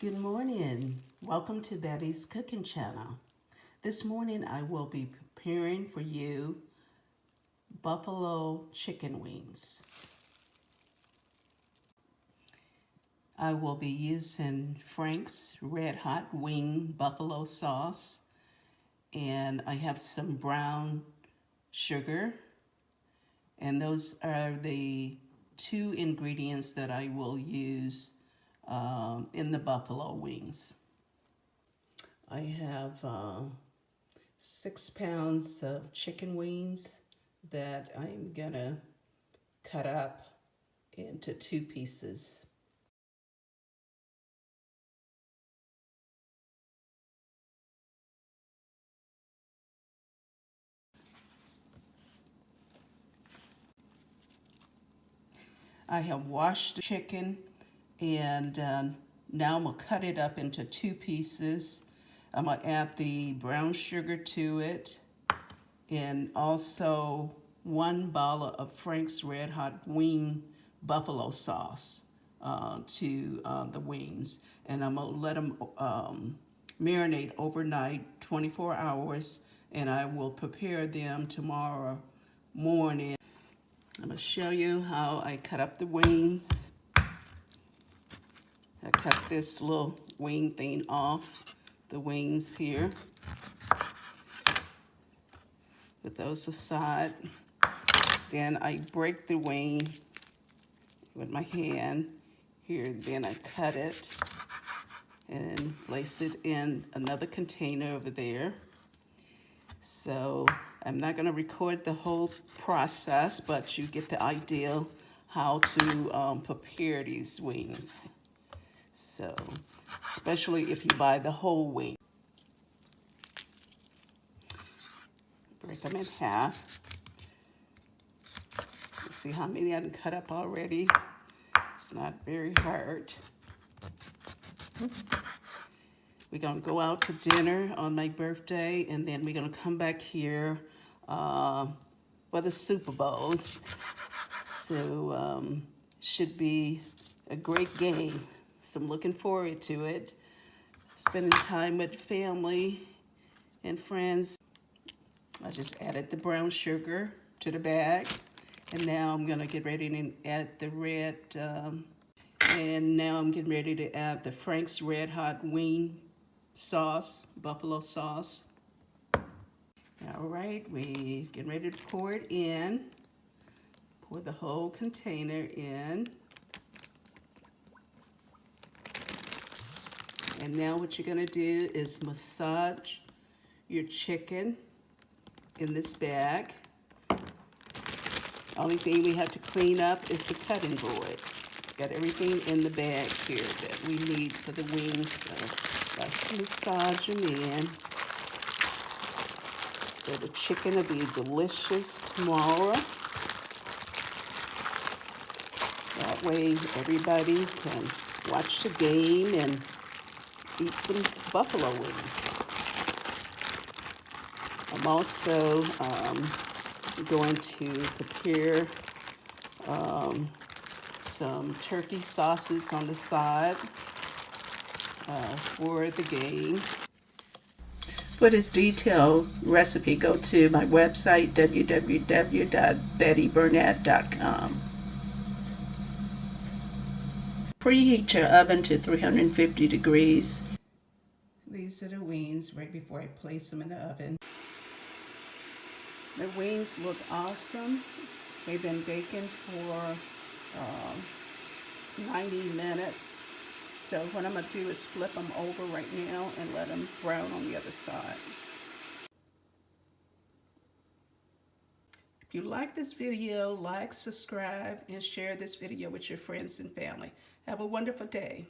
Good morning. Welcome to Bettye's Cooking Channel. This morning I will be preparing for you buffalo chicken wings. I will be using Frank's RedHot Wing Buffalo sauce, and I have some brown sugar, and those are the two ingredients that I will use in the buffalo wings. I have 6 pounds of chicken wings that I'm gonna cut up into 2 pieces. I have washed the chicken, and now I'm gonna cut it up into 2 pieces. I'm gonna add the brown sugar to it, and also 1 bottle of Frank's RedHot Wing Buffalo sauce to the wings. And I'm gonna let them marinate overnight, 24 hours, and I will prepare them tomorrow morning. I'm gonna show you how I cut up the wings. I cut this little wing thing off the wings here. Put those aside. Then I break the wing with my hand here. Then I cut it and place it in another container over there. So I'm not going to record the whole process, but you get the idea how to prepare these wings. So, especially if you buy the whole wing. Break them in half. See how many I can cut up already? It's not very hard. We're gonna go out to dinner on my birthday, and then we're gonna come back here for the Super Bowls. So should be a great game. So I'm looking forward to it. Spending time with family and friends. I just added the brown sugar to the bag, and now I'm gonna get ready and add the red. And now I'm getting ready to add the Frank's RedHot Wing sauce, buffalo sauce. All right, we getting ready to pour it in. Pour the whole container in. And now what you're gonna do is massage your chicken in this bag. Only thing we have to clean up is the cutting board. Got everything in the bag here that we need for the wings. So let's massage them in. So the chicken will be delicious tomorrow. That way everybody can watch the game and eat some buffalo wings. I'm also going to prepare some turkey sauces on the side for the game. For this detailed recipe, go to my website, www.bettyburnett.com. Preheat your oven to 350 degrees. These are the wings right before I place them in the oven. The wings look awesome. They've been baking for 90 minutes. So what I'm going to do is flip them over right now and let them brown on the other side. If you like this video, like, subscribe, and share this video with your friends and family. Have a wonderful day.